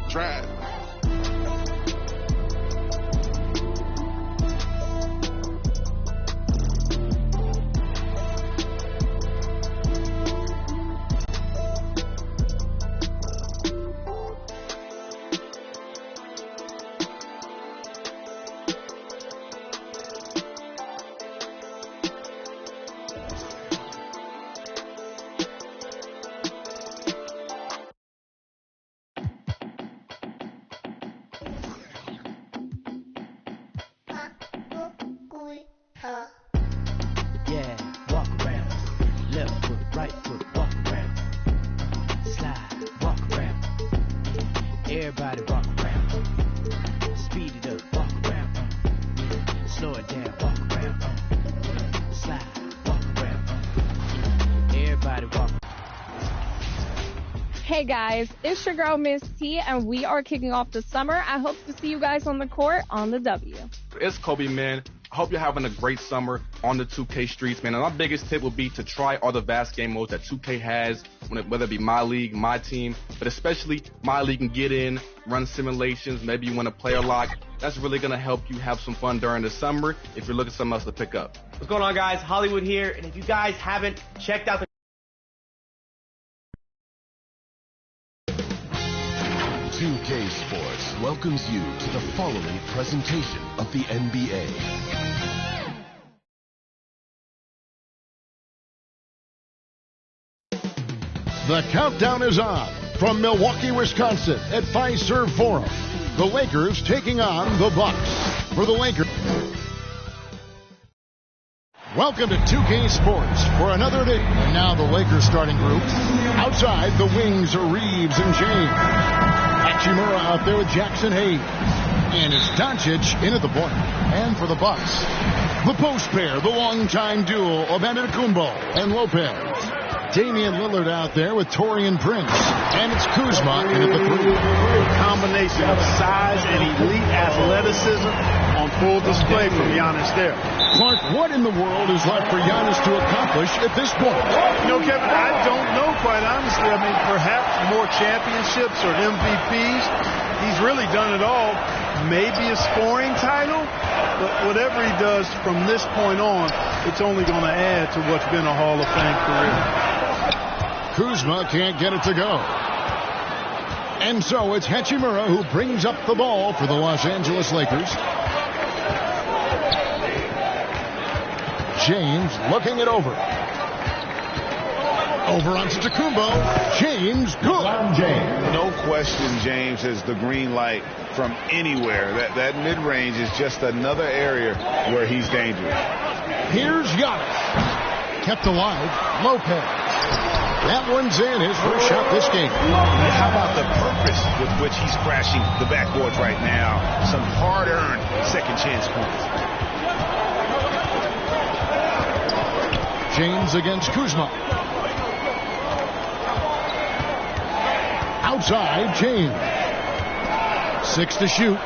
Drive. Yeah, walk around. Left foot, right foot, walk around. Slide, walk around. Everybody walk around. Speed it up, walk around. Slow it down, walk around. Slide, walk around. Everybody walk. Hey guys, it's your girl Miss T, and we are kicking off the summer. I hope to see you guys on the court on the W. It's Kobe, man. I hope you're having a great summer on the 2K streets, man. And my biggest tip would be to try all the vast game modes that 2K has, whether it be My League, My Team, but especially My League and get in, run simulations, maybe you want to play a lot. That's really going to help you have some fun during the summer if you're looking for something else to pick up. What's going on, guys? Hollywood here, and if you guys haven't checked out the 2K Sports welcomes you to the following presentation of the NBA. The countdown is on from Milwaukee, Wisconsin at Fiserv Forum. The Lakers taking on the Bucks. For the Lakers. Welcome to 2K Sports for another day. And now the Lakers starting group. Outside, the wings are Reeves and James. Hachimura out there with Jackson Hayes. And it's Doncic in at the point. And for the Bucks, the post pair, the longtime duo of Antetokounmpo and Lopez. Damian Lillard out there with Taurean Prince. And it's Kuzma in at the three. Combination of size and elite athleticism on full display from Giannis there. Clark, what in the world is left for Giannis to accomplish at this point? You know, Kevin, I don't know, quite honestly. I mean, perhaps more championships or MVPs. He's really done it all. Maybe a scoring title, but whatever he does from this point on, it's only going to add to what's been a Hall of Fame career. Kuzma can't get it to go. And so it's Hachimura who brings up the ball for the Los Angeles Lakers. James looking it over. Over on Antetokounmpo. James, good. James. No question James has the green light from anywhere. That mid-range is just another area where he's dangerous. Here's Giannis. Kept alive. Lopez. That one's in, his first shot this game. How about the purpose with which he's crashing the backboards right now? Some hard-earned second chance points. James against Kuzma. Outside, James. 6 to shoot.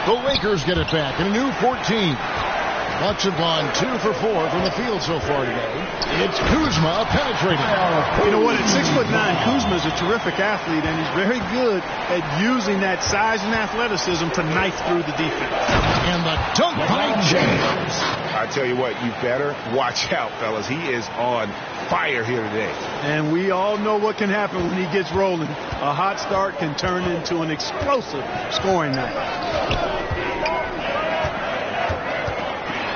The Lakers get it back in a new 14. Bucks have gone 2 for 4 from the field so far today. It's Kuzma penetrating. You know what? At 6'9", Kuzma is a terrific athlete, and he's very good at using that size and athleticism to knife through the defense. And the dunk by James. I tell you what, you better watch out, fellas. He is on fire here today. And we all know what can happen when he gets rolling. A hot start can turn into an explosive scoring night.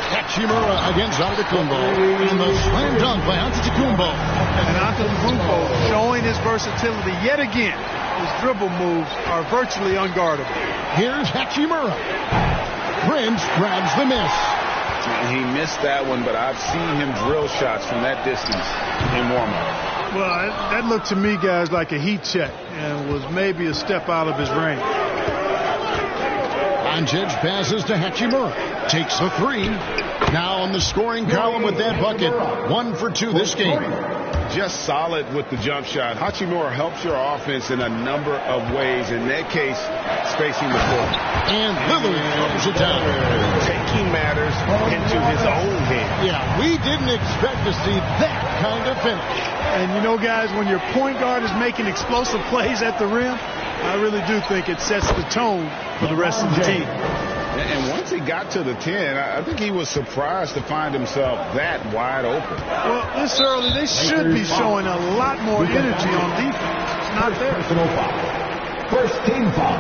Hachimura against Antetokounmpo. And the slam dunk by Antetokounmpo. And Antetokounmpo showing his versatility yet again. His dribble moves are virtually unguardable. Here's Hachimura. Prince grabs the miss. He missed that one, but I've seen him drill shots from that distance in warm-up. Well, that looked to me, guys, like a heat check and was maybe a step out of his range. Doncic passes to Hachimura. Takes the three. Now on the scoring column with that bucket. 1 for 2 this game. Just solid with the jump shot. Hachimura helps your offense in a number of ways. In that case, spacing the floor. And Lillard throws it down. Taking matters into his own hand. Yeah, we didn't expect to see that kind of finish. And you know, guys, when your point guard is making explosive plays at the rim, I really do think it sets the tone for the rest of the team. And once he got to the 10, I think he was surprised to find himself that wide open. Well, this early, they should be showing a lot more energy on defense. It's not there. First team foul.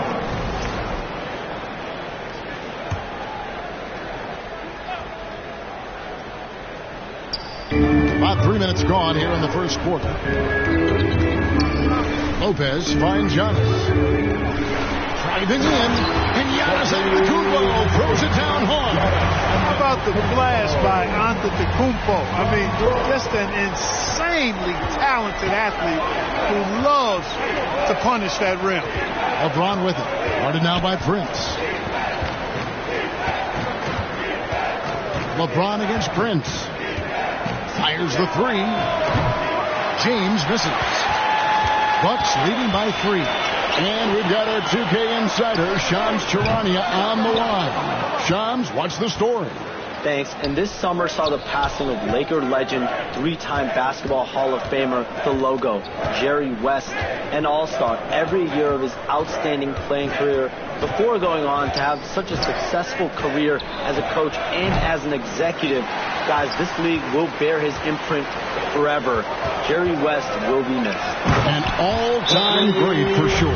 About 3 minutes gone here in the first quarter. Lopez finds Giannis. Driving in, and Giannis Antetokounmpo throws it down hard. How about the flash by Antetokounmpo? I mean, just an insanely talented athlete who loves to punish that rim. LeBron with it. Guarded now by Prince. LeBron against Prince. Fires the three. James misses. Bucks leading by 3. And we've got our 2K insider, Shams Charania, on the line. Shams, what's the story? Thanks. And this summer saw the passing of Laker legend, 3-time Basketball Hall of Famer, the logo, Jerry West, an all-star every year of his outstanding playing career before going on to have such a successful career as a coach and as an executive. Guys, this league will bear his imprint forever. Jerry West will be missed. An all-time great for sure.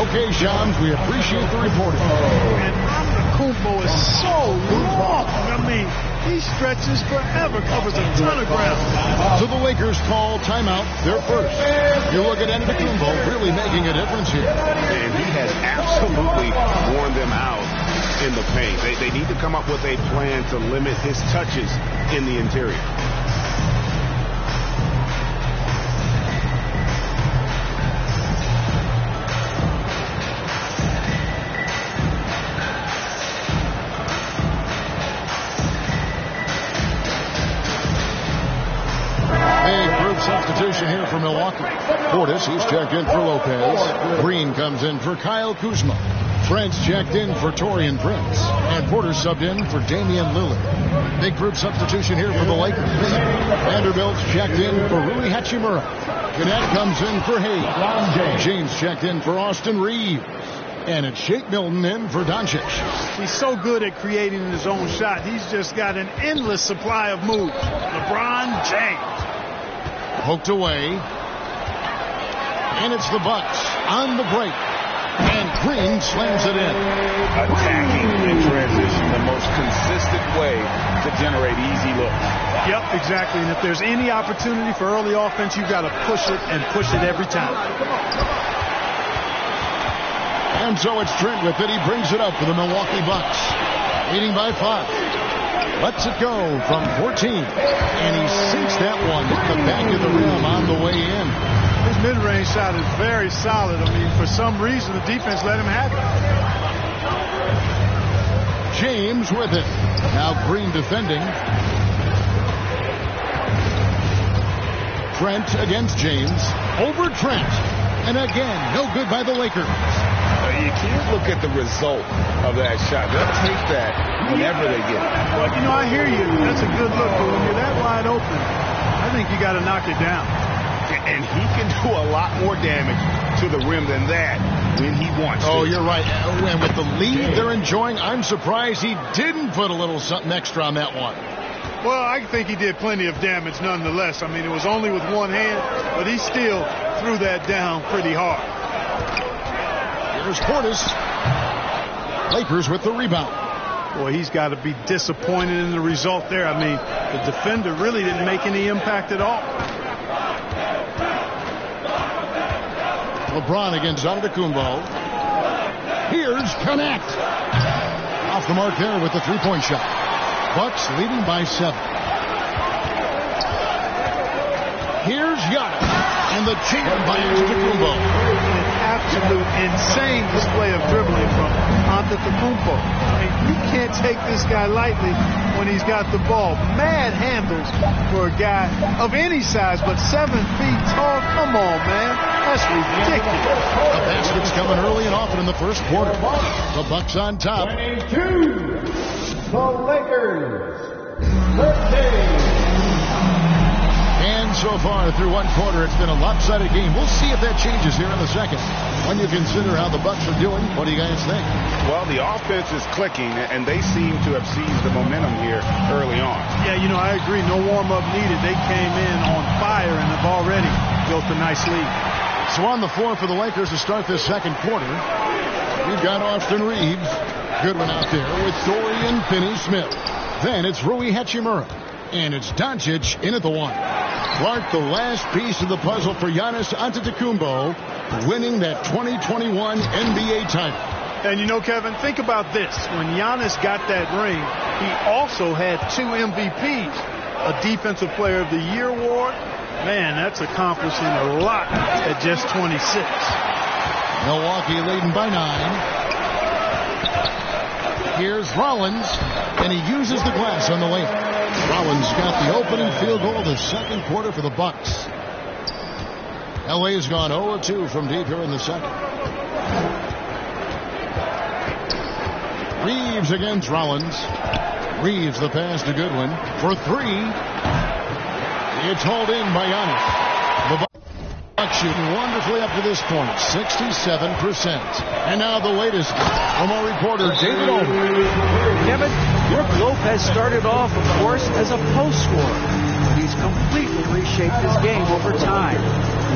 Okay, Shams, we appreciate the reporting. And Antetokounmpo is so long. I mean, he stretches forever, covers a ton of ground. So the Lakers call timeout. They're first. You look at Antetokounmpo really making a difference here. And he has absolutely worn them out in the paint. They need to come up with a plan to limit his touches in the interior. Substitution here for Milwaukee. Portis, he's checked in for Lopez. Green comes in for Kyle Kuzma. French checked in for Taurean Prince. And Porter subbed in for Damian Lillard. Big group substitution here for the Lakers. Vanderbilt's checked in for Rui Hachimura. Cadet comes in for Hayes. James checked in for Austin Reeves. And it's Shake Milton in for Doncic. He's so good at creating his own shot. He's just got an endless supply of moves. LeBron James. Poked away. And it's the Bucks on the break. And Green slams it in. Attacking in transition, the most consistent way to generate easy looks. Yep, exactly. And if there's any opportunity for early offense, you've got to push it and push it every time. And so it's Trent with it. He brings it up for the Milwaukee Bucks. Leading by 5. Lets it go from 14. And he sinks that one at the back of the rim on the way in. His mid-range shot is very solid. I mean, for some reason, the defense let him have it. James with it. Now Green defending. Trent against James. Over Trent. And again, no good by the Lakers. You can't look at the result of that shot. They'll take that whenever they get it. Well, you know, I hear you. That's a good look. But when you're that wide open, I think you got to knock it down. And he can do a lot more damage to the rim than that when he wants to. Oh, you're right. And with the lead they're enjoying, I'm surprised he didn't put a little something extra on that one. Well, I think he did plenty of damage nonetheless. I mean, it was only with one hand, but he still threw that down pretty hard. Here's Portis. Lakers with the rebound. Boy, he's got to be disappointed in the result there. I mean, the defender really didn't make any impact at all. LeBron against Antetokounmpo. Here's Connect. Off the mark there with the three-point shot. Bucks leading by 7. Here's Giannis. And the champ by Antetokounmpo. absolute insane display of dribbling from Antetokounmpo. I mean, you can't take this guy lightly when he's got the ball. Mad handles for a guy of any size, but 7 feet tall. Come on, man. That's ridiculous. The basket's coming early and often in the first quarter. The Bucks on top. 22, the Lakers, 13. And so far through one quarter, it's been a lopsided game. We'll see if that changes here in the second. When you consider how the Bucks are doing, what do you guys think? Well, the offense is clicking, and they seem to have seized the momentum here early on. Yeah, you know, I agree. No warm-up needed. They came in on fire and have already built a nice lead. So on the floor for the Lakers to start this second quarter, we've got Austin Reeves. Good one out there with Dorian Finney-Smith. Then it's Rui Hachimura. And it's Doncic in at the one. Clark, the last piece of the puzzle for Giannis Antetokounmpo, winning that 2021 NBA title. And you know, Kevin, think about this. When Giannis got that ring, he also had 2 MVPs, a Defensive Player of the Year award. Man, that's accomplishing a lot at just 26. Milwaukee leading by 9. Here's Rollins, and he uses the glass on the layup. Rollins got the opening field goal of the second quarter for the Bucks. LA has gone 0-2 from deep here in the second. Reeves against Rollins. Reeves the pass to Goodwin for 3. It's hauled in by Giannis. The Bucks shooting wonderfully up to this point, 67%. And now the latest from our reporter, David Olman. Kevin, Brook Lopez started off, of course, as a post scorer. He's completely reshaped his game over time,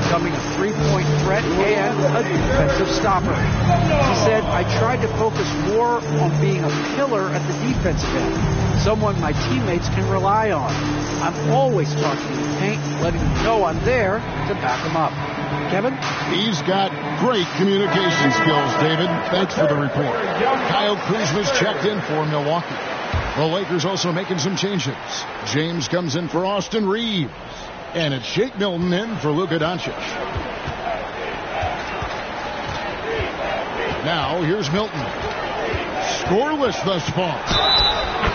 becoming a three-point threat and a defensive stopper. He said, I tried to focus more on being a pillar at the defensive end, someone my teammates can rely on. I'm always talking in the paint, letting them know I'm there to back them up. Kevin? He's got great communication skills, David. Thanks for the report. Kyle Kuzma's checked in for Milwaukee. The Lakers also making some changes. James comes in for Austin Reeves. And it's Shake Milton in for Luka Doncic. Now, here's Milton. Scoreless thus far.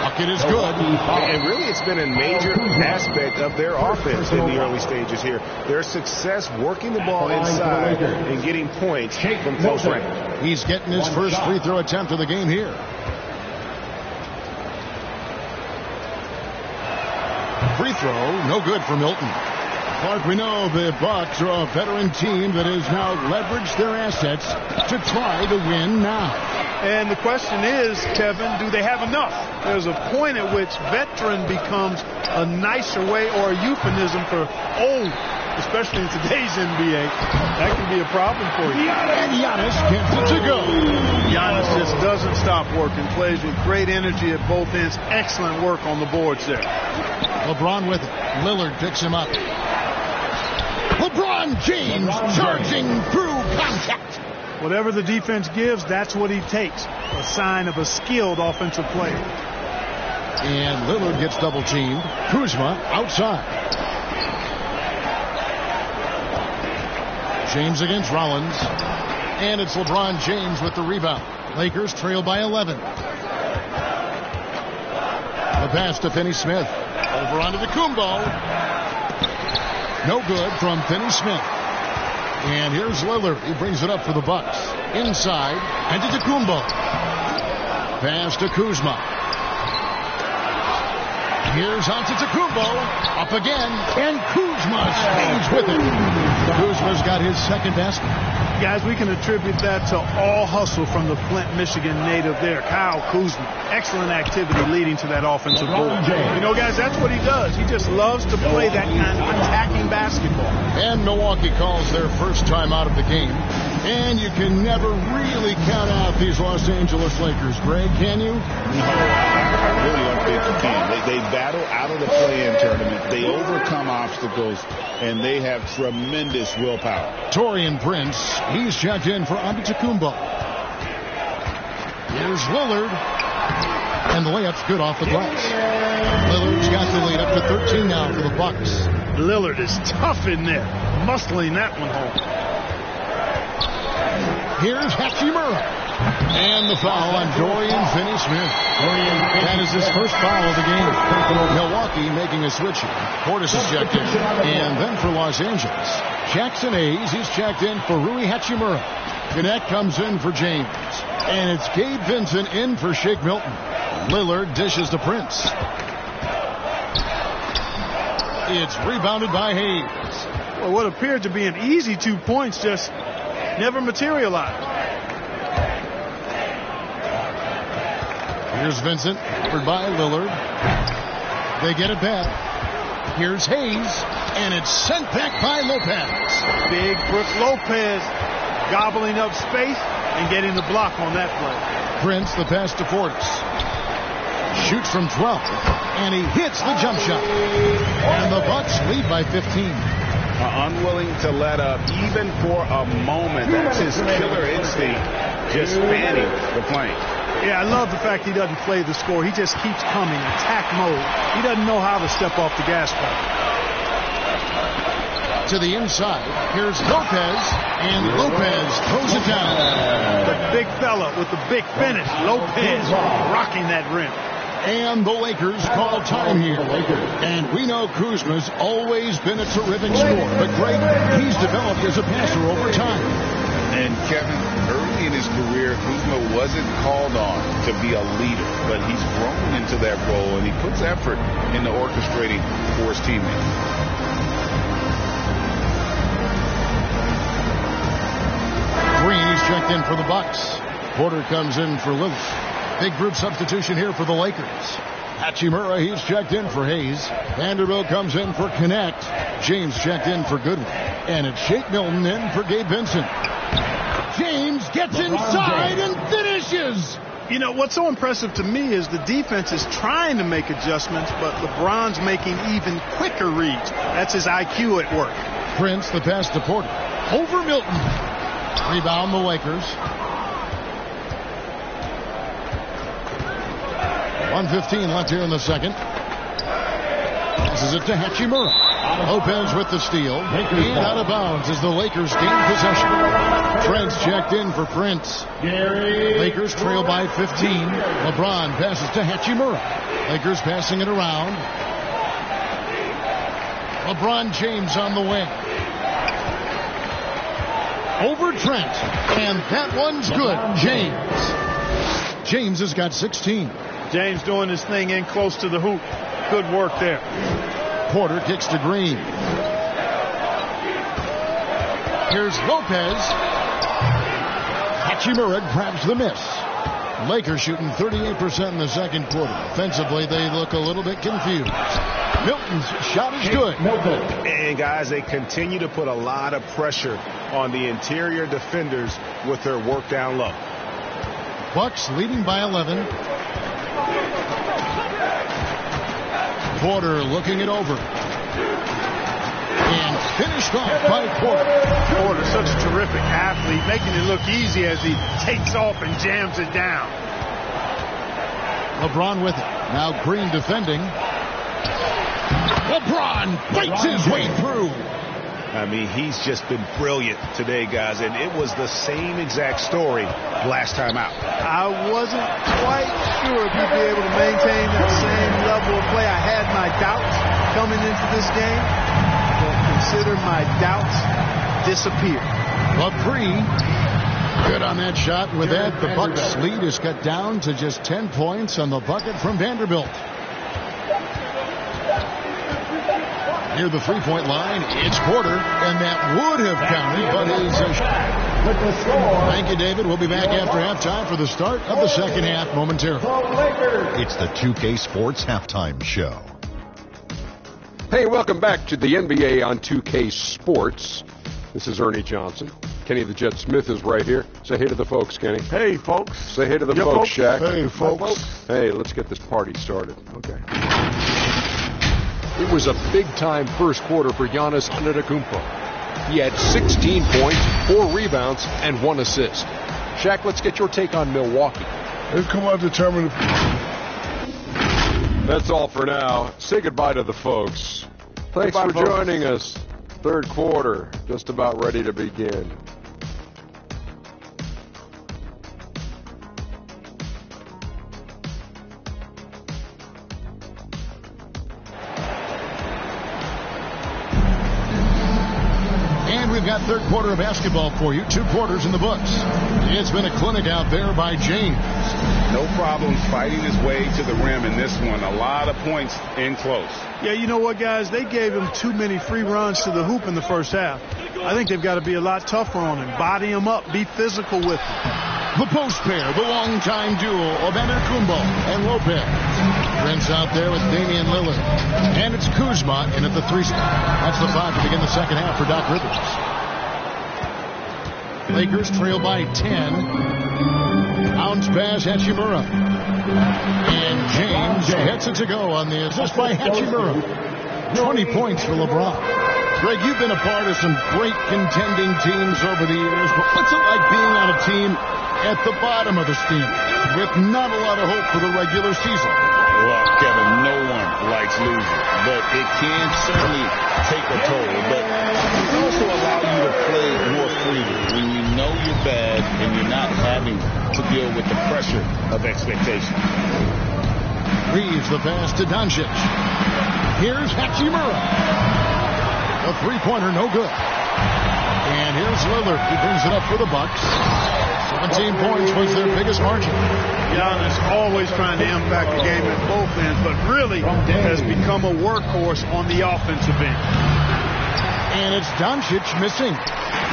Bucket is good. And really, it's been a major aspect of their offense in the early stages here. Their success working the ball inside and getting points from close range. He's getting his first free throw attempt of the game here. Free throw, no good for Milton. Clark, we know the Bucks are a veteran team that has now leveraged their assets to try to win now. And the question is, Kevin, do they have enough? There's a point at which veteran becomes a nicer way or a euphemism for old, especially in today's NBA. That can be a problem for you. And Giannis gets it to go. Giannis just doesn't stop working, plays with great energy at both ends. Excellent work on the boards there. LeBron with it. Lillard picks him up. LeBron James charging through contact. Whatever the defense gives, that's what he takes. A sign of a skilled offensive player. And Lillard gets double teamed. Kuzma outside. James against Rollins. And it's LeBron James with the rebound. Lakers trail by 11. The pass to Finney-Smith. Over onto the Kumbo. No good from Finney-Smith. And here's Lillard. He brings it up for the Bucks. Inside. And to Kumbo. Pass to Kuzma. Here's Antetokounmpo. Up again. And Kuzma stays with it. Kuzma's got his second basket. Guys, we can attribute that to all hustle from the Flint, Michigan native there, Kyle Kuzma. Excellent activity leading to that offensive goal. You know, guys, that's what he does. He just loves to play that kind of attacking basketball. And Milwaukee calls their first time out of the game. And you can never really count out these Los Angeles Lakers, Greg, can you? I really don't think you can. They battle out of the play-in tournament. They overcome obstacles, and they have tremendous willpower. Taurean Prince, he's checked in for Antetokounmpo. Here's Lillard. And the layup's good off the glass. Lillard's got the lead up to 13 now for the Bucks. Lillard is tough in there, muscling that one home. Here's Hachimura. And the foul on Dorian Finney-Smith. That is his first foul of the game. Milwaukee making a switch here. Portis is checked in. And then for Los Angeles, Jackson Hayes. He's checked in for Rui Hachimura. Connect comes in for James. And it's Gabe Vincent in for Shake Milton. Lillard dishes to Prince. It's rebounded by Hayes. Well, what appeared to be an easy 2 points just never materialized. Here's Vincent, covered by Lillard. They get it back. Here's Hayes, and it's sent back by Lopez. Big Brook Lopez gobbling up space and getting the block on that play. Prince, the pass to Portis. Shoots from 12, and he hits the jump shot. And the Bucks lead by 15. Unwilling to let up even for a moment. That's his killer instinct, just spanning the flank. Yeah, I love the fact he doesn't play the score. He just keeps coming, attack mode. He doesn't know how to step off the gas pedal. To the inside, here's Lopez, and Lopez throws it down. The big fella with the big finish. Lopez rocking that rim. And the Lakers call time here. And we know Kuzma's always been a terrific scorer, but Greg, he's developed as a passer over time. And Kevin, early in his career, Kuzma wasn't called on to be a leader, but he's grown into that role, and he puts effort into orchestrating for his teammates. Green is checked in for the Bucks. Porter comes in for Lillard. Big group substitution here for the Lakers. Hachimura, he's checked in for Hayes. Vanderbilt comes in for Connect. James checked in for Goodwin. And it's Shake Milton in for Gabe Vincent. James gets inside and finishes. You know, what's so impressive to me is the defense is trying to make adjustments, but LeBron's making even quicker reads. That's his IQ at work. Prince, the pass to Porter. Over Milton. Rebound the Lakers. 1:15 left here in the second. Passes it to Hachimura. Lopez with the steal. And out of bounds as the Lakers gain possession. Trent's checked in for Prince. Lakers trail by 15. LeBron passes to Hachimura. Lakers passing it around. LeBron James on the wing. Over Trent. And that one's good. James has got 16. James doing his thing in close to the hoop. Good work there. Porter kicks to Green. Here's Lopez. Hachimura grabs the miss. Lakers shooting 38% in the second quarter. Offensively, they look a little bit confused. Milton's shot is good. And guys, they continue to put a lot of pressure on the interior defenders with their work down low. Bucks leading by 11. Porter looking it over. And finished off by Porter. Porter, such a terrific athlete, making it look easy as he takes off and jams it down. LeBron with it. Now Green defending. LeBron fights his way through. I mean, he's just been brilliant today, guys, and it was the same exact story last time out. I wasn't quite sure if he'd be able to maintain that same level of play. I had my doubts coming into this game, but consider my doubts disappear. LaPree, good on that shot. With that, the Bucks lead is cut down to just 10 points on the bucket from Vanderbilt. Near the three-point line, it's Porter, and that would have counted, but is a shot. Thank you, David. We'll be back after halftime for the start of the second half momentarily. It's the 2K Sports Halftime Show. Hey, welcome back to the NBA on 2K Sports. This is Ernie Johnson. Kenny the Jet Smith is right here. Say hey to the folks, Kenny. Hey, folks. Say hey to the folks, Shaq. Hey, folks. Hey, let's get this party started. Okay. It was a big-time first quarter for Giannis Antetokounmpo. He had 16 points, 4 rebounds, and 1 assist. Shaq, let's get your take on Milwaukee. They've come out determined. That's all for now. Say goodbye to the folks. Thanks for joining us. Third quarter, just about ready to begin. we've got third quarter of basketball for you. 2 quarters in the books. It's been a clinic out there by James. No problems fighting his way to the rim in this one. A lot of points in close. Yeah, you know what, guys? They gave him too many free runs to the hoop in the first half. I think they've got to be a lot tougher on him. Body him up. Be physical with him. The post pair, the long-time duo of Antetokounmpo and Lopez. Prince out there with Damian Lillard. And it's Kuzma in at the 3 spot. That's the 5 to begin the second half for Doc Rivers. Lakers trail by 10. Bounce pass, Hachimura. And James gets it to go on the assist by Hachimura. 20 points for LeBron. Greg, you've been a part of some great contending teams over the years, but what's it like being on a team at the bottom of the standings with not a lot of hope for the regular season? Well, Kevin, no one likes losing, but it can certainly take a toll. But it can also allow you to play more freely when you know you're bad and you're not having to deal with the pressure of expectation. Reeves the pass to Doncic. Here's Hachimura. A 3-pointer, no good. And here's Lillard. He brings it up for the Bucks. 17 points was their biggest margin. Giannis always trying to impact the game at both ends, but really has become a workhorse on the offensive end. And it's Doncic missing.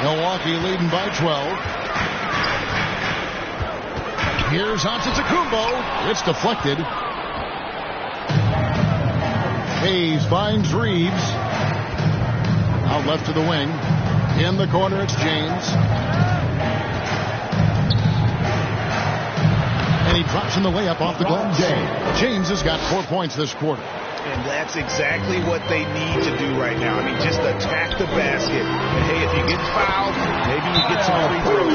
Milwaukee leading by 12. Here's Antetokounmpo. It's deflected. Hayes finds Reeves. Out left to the wing. In the corner, it's James. And he drops in the layup off the glass. James has got 4 points this quarter. And that's exactly what they need to do right now. I mean, just attack the basket. And hey, if you get fouled, maybe you get some free throws.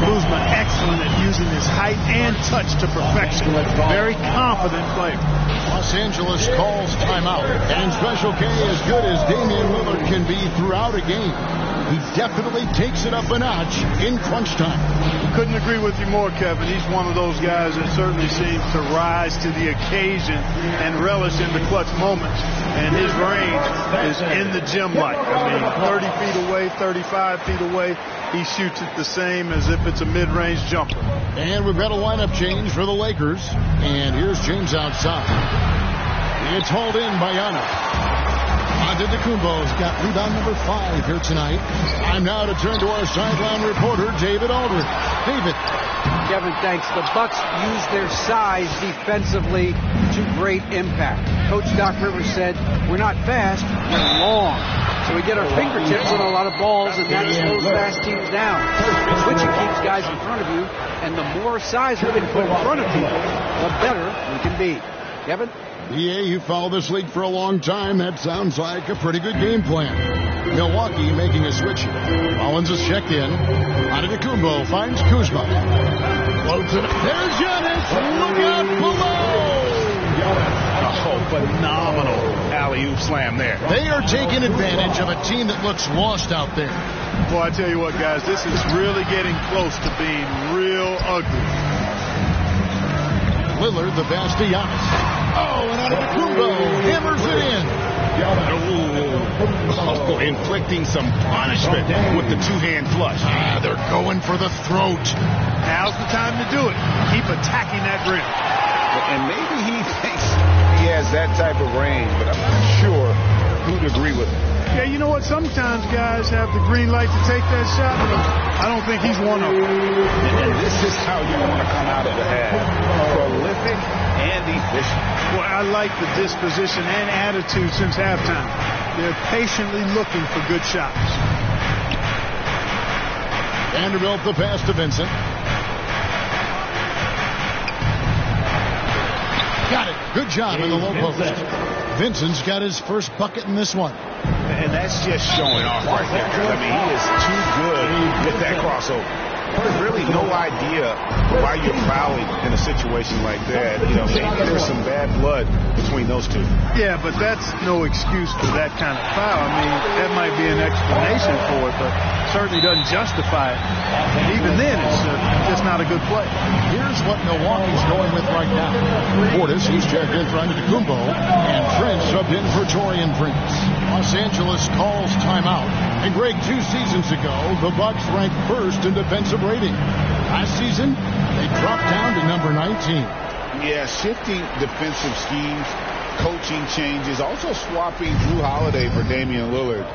Kuzma excellent at using his height and touch to perfection. Very confident player. Los Angeles calls timeout. And Special K, as good as Damian Lillard can be throughout a game, he definitely takes it up a notch in crunch time. Couldn't agree with you more, Kevin. He's one of those guys that certainly seems to rise to the occasion and relish in the clutch moments. And his range is in the gym like. I mean, 30 feet away, 35 feet away, he shoots it the same as if it's a mid-range jumper. And we've got a lineup change for the Lakers. And here's James outside. It's hauled in by Giannis. Antetokounmpo's got rebound number 5 here tonight. Time now to turn to our sideline reporter, David Aldridge. David. Kevin, thanks. The Bucks use their size defensively to great impact. Coach Doc Rivers said, we're not fast, we're long. So we get our fingertips on a lot of balls, and that slows fast teams down. Switching keeps guys in front of you, and the more size we can put in front of people, the better we can be. Kevin? BA, you followed this league for a long time. That sounds like a pretty good game plan. Milwaukee making a switch here. Collins is checked in. Antetokounmpo finds Kuzma. Floats it. There's Giannis. Look out below. Oh, phenomenal alley-oop slam there. They are taking advantage of a team that looks lost out there. Boy, I tell you what, guys, this is really getting close to being real ugly. Lillard, the pass to Giannis. Oh, and Antetokounmpo hammers it in. Oh, inflicting some punishment with the two-hand flush. They're going for the throat. Now's the time to do it. Keep attacking that rim. And maybe he thinks he has that type of range, but I'm not sure who'd agree with him. Yeah, you know what? Sometimes guys have the green light to take that shot, but I don't think he's one of them. And this is how you want to come out of the half. Prolific and efficient. Well, I like the disposition and attitude since halftime. They're patiently looking for good shots. Vanderbilt the pass to Vincent. Got it. Good job in the low post. Vincent's got his first bucket in this one. And that's just showing off right there. I mean, he is too good with that crossover. There's really no idea why you're fouling in a situation like that. You know, maybe there's some bad blood between those two. Yeah, but that's no excuse for that kind of foul. I mean, that might be an explanation for it, but certainly doesn't justify it. And even then, it's just not a good play. Here's what Milwaukee's going with right now. Portis, he's checked in for Antetokounmpo, and Prince subbed in for Taurean Prince. Los Angeles calls timeout. And Greg, 2 seasons ago, the Bucks ranked first in defensive rating. Last season, they dropped down to number 19. Yeah, shifting defensive schemes, coaching changes, also swapping Drew Holiday for Damian Lillard.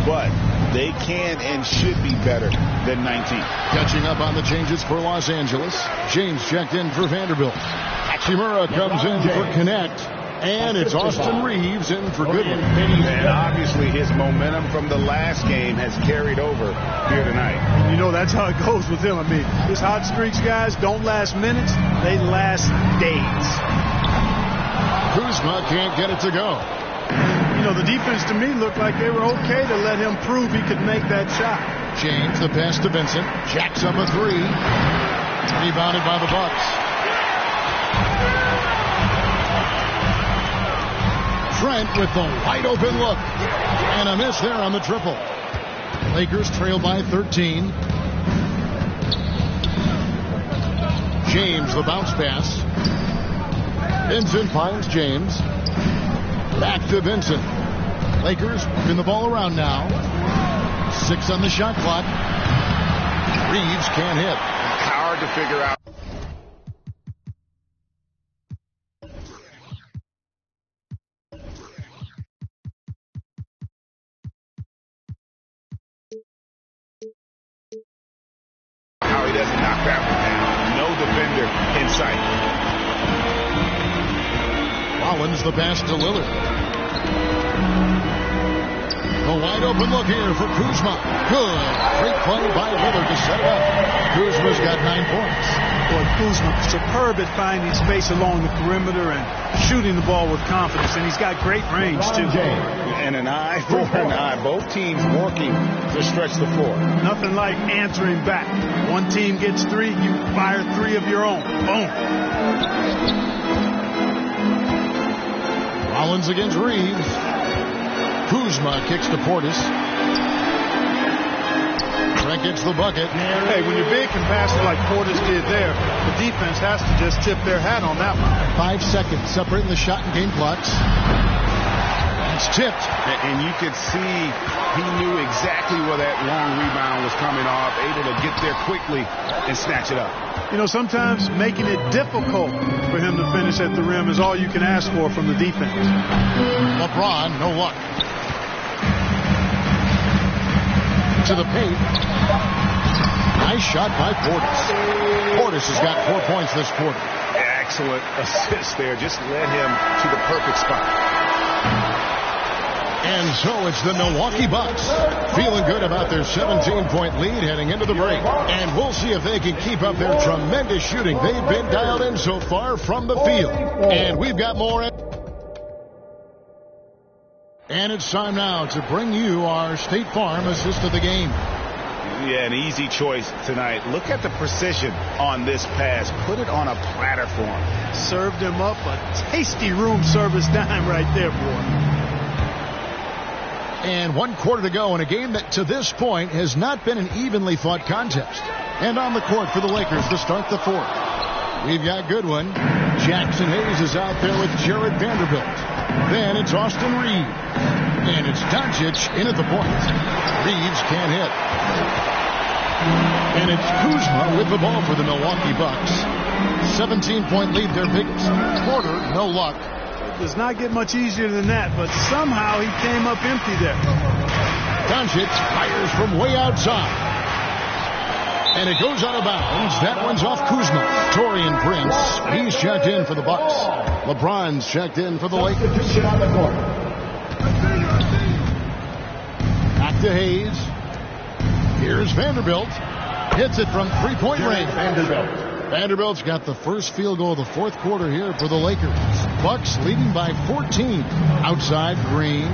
But they can and should be better than 19. Catching up on the changes for Los Angeles. James checked in for Vanderbilt. Hachimura comes in for Connect. And it's Austin Reeves in for Goodwin. And obviously his momentum from the last game has carried over here tonight. You know, that's how it goes with him. I mean, his hot streaks, guys, don't last minutes. They last days. Kuzma can't get it to go. You know, the defense to me looked like they were okay to let him prove he could make that shot. James, the pass to Vincent. Jacks up a 3. Rebounded by the Bucks. Trent with the wide open look. And a miss there on the triple. Lakers trail by 13. James, the bounce pass. Vincent finds James. Back to Vincent. Lakers moving the ball around now. 6 on the shot clock. Reeves can't hit. Hard to figure out. How he doesn't knock that one down. No defender in sight. Rollins the pass to Lillard. A wide open look here for Kuzma. Good. Great play by Lillard to set it up. Kuzma's got 9 points. Boy, Kuzma superb at finding space along the perimeter and shooting the ball with confidence. And he's got great range, too. And an eye for an eye. Both teams working to stretch the floor. Nothing like answering back. One team gets 3, you fire 3 of your own. Boom. Rollins against Reeves. Kuzma kicks to Portis. Trent gets the bucket. Hey, when you're big and passive like Portis did there, the defense has to just tip their hat on that one. 5 seconds separating the shot and game clocks. It's tipped. And you could see he knew exactly where that long rebound was coming off, able to get there quickly and snatch it up. You know, sometimes making it difficult for him to finish at the rim is all you can ask for from the defense. LeBron, no luck. To the paint. Nice shot by Portis. Portis has got 4 points this quarter. Excellent assist there. Just led him to the perfect spot. And so it's the Milwaukee Bucks feeling good about their 17-point lead heading into the break. And we'll see if they can keep up their tremendous shooting. They've been dialed in so far from the field. And we've got more. And it's time now to bring you our State Farm assist of the game. Yeah, an easy choice tonight. Look at the precision on this pass. Put it on a platter for him. Served him up a tasty room service dime right there, boy. And 1 quarter to go in a game that to this point has not been an evenly fought contest. And on the court for the Lakers to start the 4th. We've got Goodwin. Jackson Hayes is out there with Jared Vanderbilt. Then it's Austin Reeves. And it's Doncic in at the point. Reeves can't hit. And it's Kuzma with the ball for the Milwaukee Bucks. 17-point lead, their biggest quarter, no luck. Does not get much easier than that, but somehow he came up empty there. Doncic fires from way outside. And it goes out of bounds. That one's off Kuzma. Taurean Prince, he's checked in for the Bucks. LeBron's checked in for the Lakers. Back to Hayes. Here's Vanderbilt. Hits it from 3-point range. Vanderbilt's got the first field goal of the 4th quarter here for the Lakers. Bucks leading by 14. Outside Green.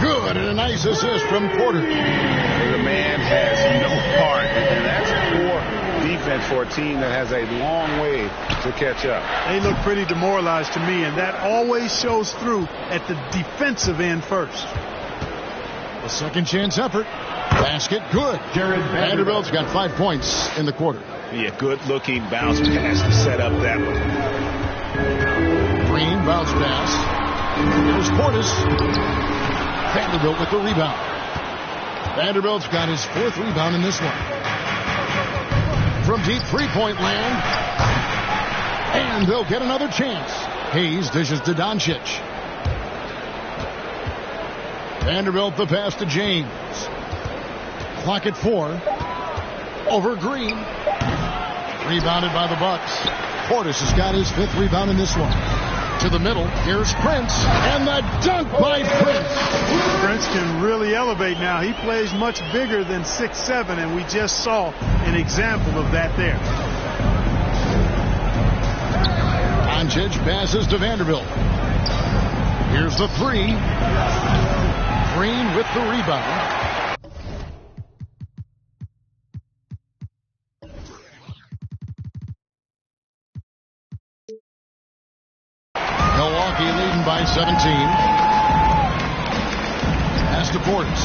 Good, and a nice assist from Porter. The man has no heart, and that's poor defense for a team that has a long way to catch up. They look pretty demoralized to me, and that always shows through at the defensive end first. A second chance effort. Basket, good. Vanderbilt's got 5 points in the quarter. Yeah, good-looking bounce pass to set up that one. Green bounce pass. There's Portis. Vanderbilt with the rebound. Vanderbilt's got his 4th rebound in this one. From deep three-point land. And they'll get another chance. Hayes dishes to Doncic. Vanderbilt the pass to James. Clock at 4. Over Green. Rebounded by the Bucks. Portis has got his 5th rebound in this one. To the middle. Here's Prince. And the dunk by Prince. Prince can really elevate now. He plays much bigger than 6'7", and we just saw an example of that there. Doncic passes to Vanderbilt. Here's the 3. Green with the rebound. Milwaukee leading by 17. Pass to Portis.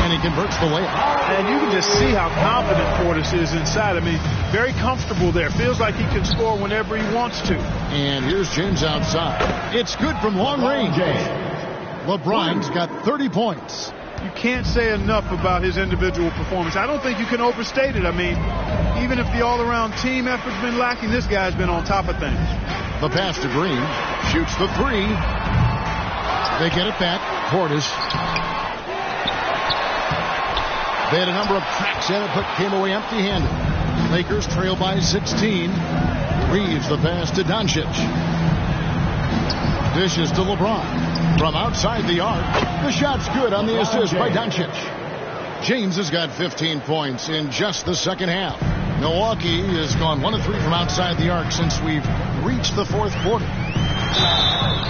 And he converts the layup. And you can just see how confident Portis is inside. I mean, very comfortable there. Feels like he can score whenever he wants to. And here's James outside. It's good from long range. LeBron's got 30 points. You can't say enough about his individual performance. I don't think you can overstate it. I mean, even if the all-around team effort's been lacking, this guy's been on top of things. The pass to Green. Shoots the 3. They get it back. Portis. They had a number of cracks in it, but came away empty-handed. Lakers trail by 16. Reeves the pass to Doncic. Dishes to LeBron. From outside the arc, the shot's good on the assist by Doncic. James has got 15 points in just the second half. Milwaukee has gone 1 of 3 from outside the arc since we've reached the 4th quarter.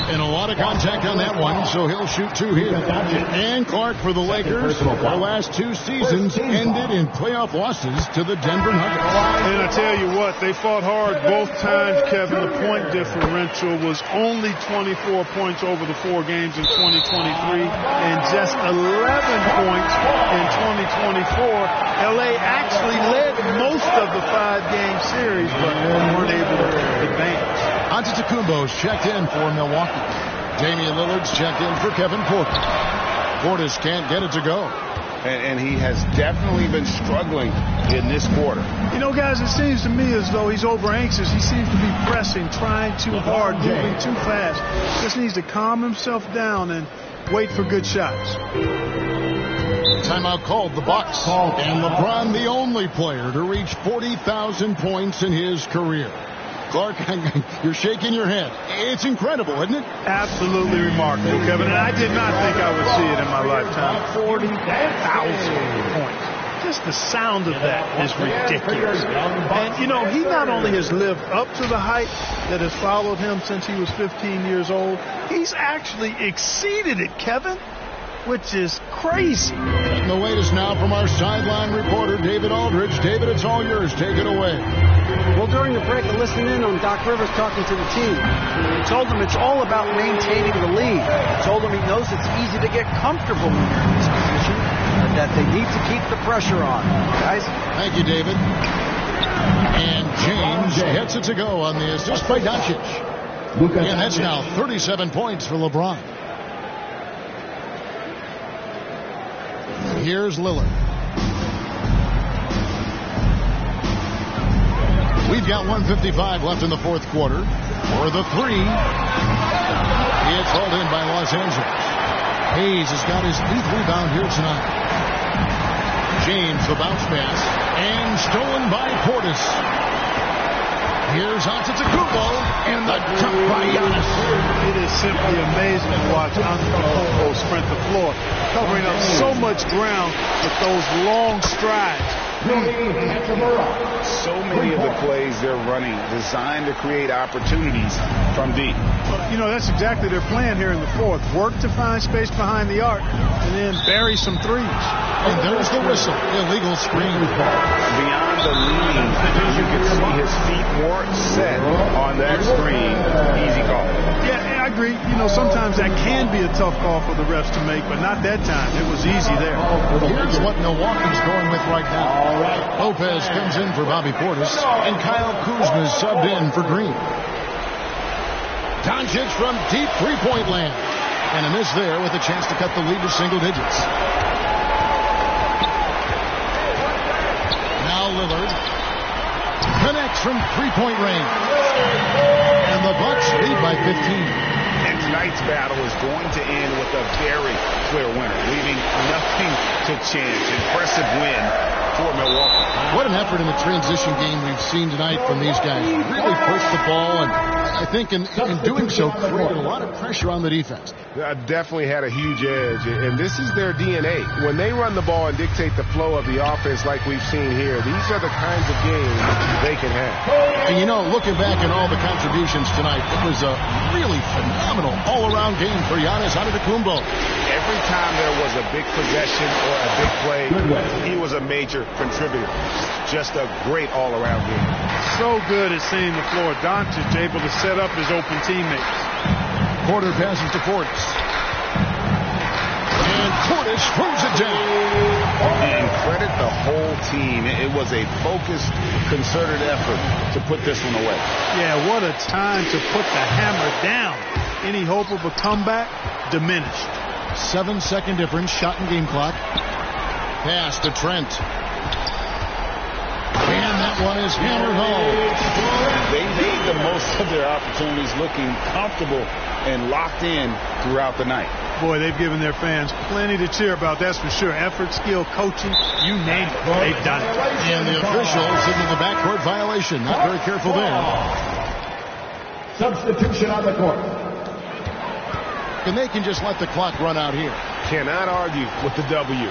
And a lot of contact on that one, so he'll shoot 2 here. And Clark for the Lakers. Their last 2 seasons ended in playoff losses to the Denver Nuggets. And I tell you what, they fought hard both times, Kevin. The point differential was only 24 points over the 4 games in 2023 and just 11 points in 2024. LA actually led most of the 5-game series, but weren't able to advance. Antetokounmpo's checked in for Milwaukee. Damian Lillard's checked in for Kevin Porter. Portis can't get it to go. And he has definitely been struggling in this quarter. You know, guys, it seems to me as though he's over anxious. He seems to be pressing, trying too hard, moving too fast. Just needs to calm himself down and wait for good shots. Timeout called the Bucks. And LeBron the only player to reach 40,000 points in his career. Clark, you're shaking your head. It's incredible, isn't it? Absolutely remarkable, Kevin. And I did not think I would see it in my lifetime. 40,000 points. Just the sound of that is ridiculous. And, you know, he not only has lived up to the hype that has followed him since he was 15 years old, he's actually exceeded it, Kevin, which is crazy. And the latest now from our sideline reporter, David Aldridge. David, it's all yours. Take it away. Well, during the break, I listened in on Doc Rivers talking to the team. He told them it's all about maintaining the lead. He told them he knows it's easy to get comfortable when you're in this position, but that they need to keep the pressure on. Guys? Thank you, David. And James gets it to go on the assist by Doncic. And that's now 37 points for LeBron. Here's Lillard. We've got 1:55 left in the 4th quarter. For the 3. It's hauled in by Los Angeles. Hayes has got his 8th rebound here tonight. James the bounce pass. And stolen by Portis. Here's Antetokounmpo. And the dunk by Giannis. It is simply amazing to watch Antetokounmpo sprint the floor, covering up so much ground with those long strides. So many of the plays they're running designed to create opportunities from deep. You know, that's exactly their plan here in the 4th. Work to find space behind the arc and then bury some threes. And there's the whistle. Illegal screen. Beyond the lead, you can see his feet more set on that screen. Easy call. Yeah, I agree. You know, sometimes that can be a tough call for the refs to make, but not that time. It was easy there. Here's what Milwaukee's going with right now. Lopez comes in for Bobby Portis, and Kyle Kuzma is subbed in for Green. Doncic from deep three-point land. And a miss there with a chance to cut the lead to single digits. Bucks from three-point range. And the Bucks lead by 15. And tonight's battle is going to end with a very clear winner, leaving nothing to chance. Impressive win for Milwaukee. What an effort in the transition game we've seen tonight from these guys. Really pushed the ball, and I think in doing so created a lot of pressure on the defense. Definitely had a huge edge, and this is their DNA. When they run the ball and dictate the flow of the offense like we've seen here, these are the kinds of games they can have. And you know, looking back at all the contributions tonight, it was a really phenomenal all-around game for Giannis Antetokounmpo. Every time there was a big possession or a big play, he was a major contributor. Just a great all-around game. So good at seeing the floor. Doncic able to set up his open teammates. Porter passes to Portis. And Portis throws it down. And credit the whole team. It was a focused, concerted effort to put this one away. Yeah, what a time to put the hammer down. Any hope of a comeback diminished. 7-second difference, shot and game clock. Pass to Trent. And that one is hammered home. They made the most of their opportunities, looking comfortable and locked in throughout the night. Boy, they've given their fans plenty to cheer about, that's for sure. Effort, skill, coaching, you name it, they've done it. And the official signaled the backcourt violation. Not very careful there. Substitution on the court. And they can just let the clock run out here. Cannot argue with the W.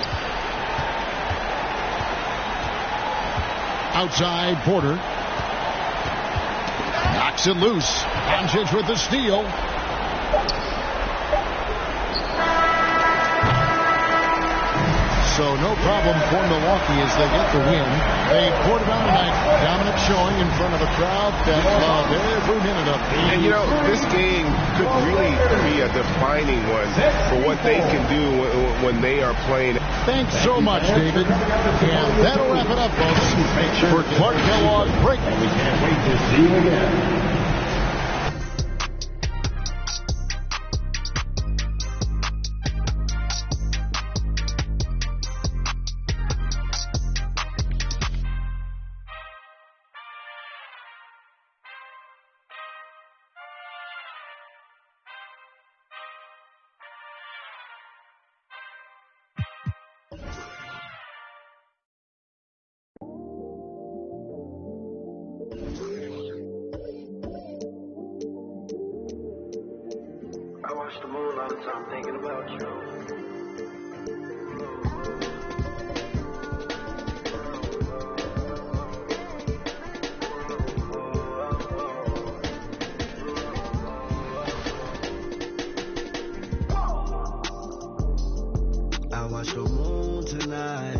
Outside, Porter. Knocks it loose. Doncic with the steal. So no problem for Milwaukee as they get the win. They poured it on tonight. Dominant showing in front of a crowd that loved every minute of it. And, you know, this game could really be a defining one for what they can do when they are playing. Thanks so much, David. And that'll wrap it up, folks. For Clark Kellogg, break. We can't wait to see you again. The moon all the time thinking about you. I watch the moon tonight.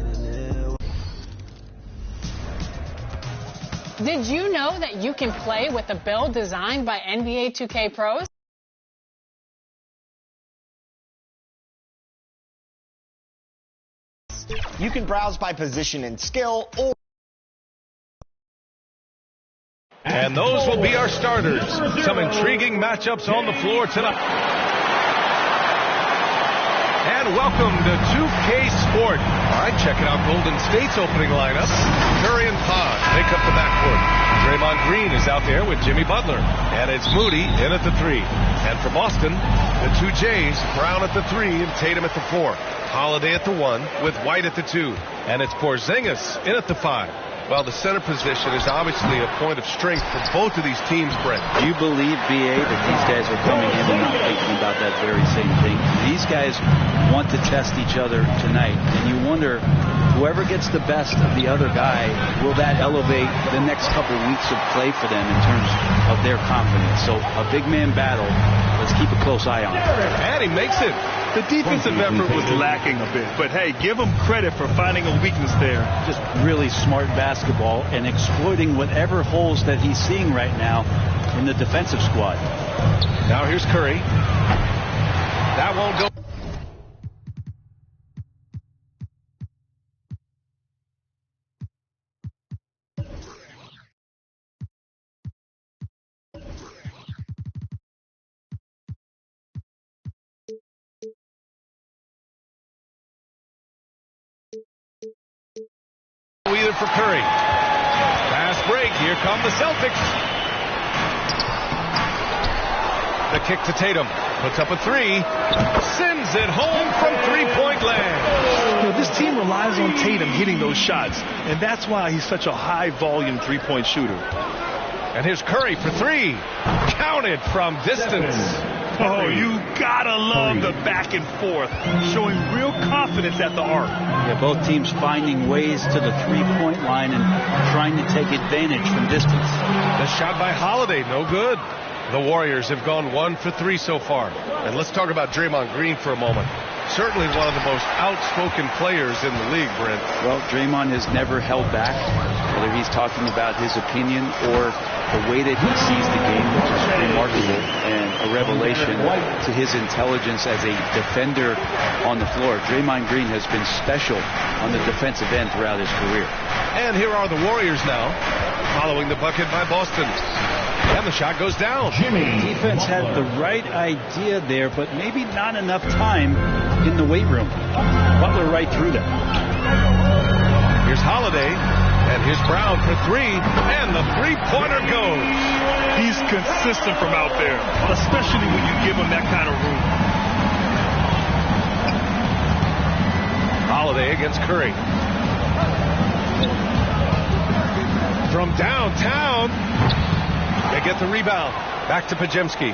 Did you know that you can play with a build designed by NBA 2K Pros? You can browse by position and skill, or... And those will be our starters. Some intriguing matchups on the floor tonight. And welcome to 2K Sport. All right, checking out Golden State's opening lineup. Curry and Pod make up the backcourt. Draymond Green is out there with Jimmy Butler. And it's Moody in at the 3. And for Boston, the 2 J's, Brown at the 3 and Tatum at the 4. Holiday at the 1 with White at the 2. And it's Porzingis in at the 5. Well, the center position is obviously a point of strength for both of these teams, Brent. Do you believe, B.A., that these guys are coming in and not thinking about that very same thing? These guys want to test each other tonight, and you wonder, whoever gets the best of the other guy, will that elevate the next couple weeks of play for them in terms of their confidence? So a big man battle, let's keep a close eye on it. And he makes it. The defensive effort was lacking a bit, but hey, give them credit for finding a weakness there. Just really smart basketball and exploiting whatever holes that he's seeing right now in the defensive squad. Now here's Curry. That won't go. Either for Curry. Fast break here. Here come the Celtics. The kick to Tatum. Puts up a three. Sends it home from three-point land. You know, this team relies on Tatum hitting those shots, and that's why he's such a high-volume three-point shooter. And here's Curry for three. Counted from distance. Oh, you gotta love the back and forth, showing real confidence at the arc. Yeah, both teams finding ways to the three-point line and trying to take advantage from distance. The shot by Holiday, no good. The Warriors have gone 1 for 3 so far. And let's talk about Draymond Green for a moment. Certainly one of the most outspoken players in the league, Brent. Well, Draymond has never held back, whether he's talking about his opinion or the way that he sees the game, which is remarkable and a revelation to his intelligence as a defender on the floor. Draymond Green has been special on the defensive end throughout his career. And here are the Warriors now, following the bucket by Boston. And the shot goes down. Defense had the right idea there, but maybe not enough time in the weight room. Butler right through them. Here's Holiday, and here's Brown for three, and the three-pointer goes. He's consistent from out there, especially when you give him that kind of room. Holiday against Curry. From downtown, they get the rebound. Back to Podziemski.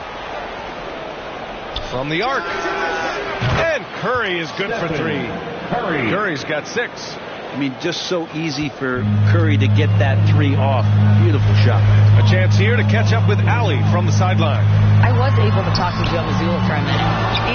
From the arc. And Curry is good for three. Curry's got 6. I mean, just so easy for Curry to get that three off. Beautiful shot. A chance here to catch up with Allie from the sideline. I was able to talk to Joe Mazzulla for a minute.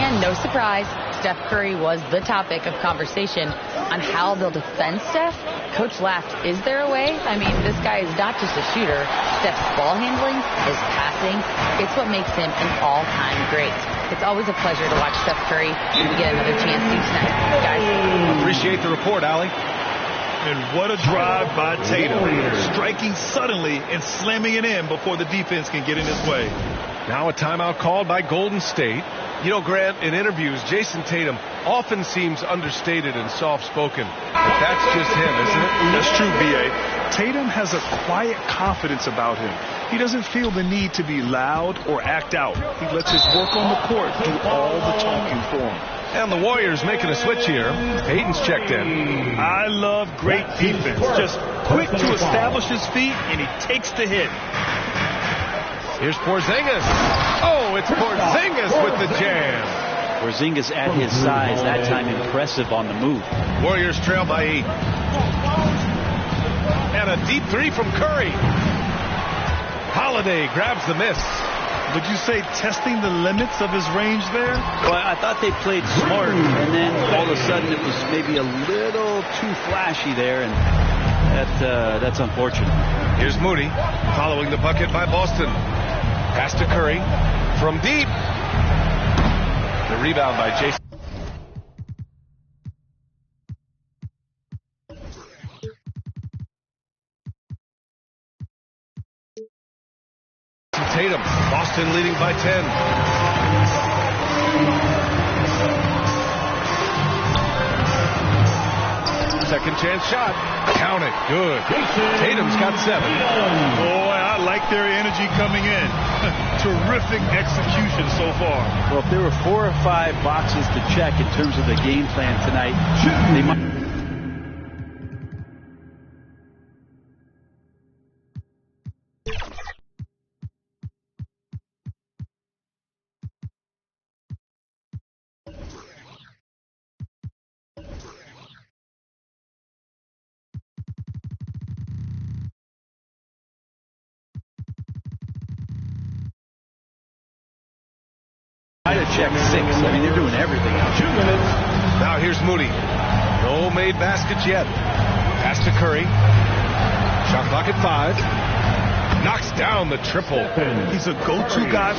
And no surprise, Steph Curry was the topic of conversation on how they'll defend Steph. Coach laughed, is there a way? I mean, this guy is not just a shooter. Steph's ball handling, his passing, it's what makes him an all-time great. It's always a pleasure to watch Steph Curry, and we get another chance to tonight. Guys. Appreciate the report, Allie. And what a drive by Tatum. Striking suddenly and slamming it in before the defense can get in his way. Now a timeout called by Golden State. You know, Grant, in interviews, Jason Tatum often seems understated and soft-spoken. But that's just him, isn't it? That's true, B.A. Tatum has a quiet confidence about him. He doesn't feel the need to be loud or act out. He lets his work on the court do all the talking for him. And the Warriors making a switch here. Hayden's checked in. I love great defense. Just quick to establish his feet, and he takes the hit. Here's Porzingis. Oh, it's Porzingis with the jam. Porzingis at his size, that time impressive on the move. Warriors trail by 8. And a deep three from Curry. Holiday grabs the miss. Would you say testing the limits of his range there? Well, I thought they played smart, and then all of a sudden it was maybe a little too flashy there, and that's unfortunate. Here's Moody following the bucket by Boston. Pass to Curry from deep. The rebound by Jason. Tatum. Boston leading by 10. Second chance shot. Count it. Good. Tatum's got 7. Boy, I like their energy coming in. Terrific execution so far. Well, if there were 4 or 5 boxes to check in terms of the game plan tonight, they might. Check 6. I mean, they're doing everything out. 2 minutes. Now here's Moody. No made baskets yet. Pass to Curry. Shot clock at 5. Knocks down the triple. He's a go-to guy.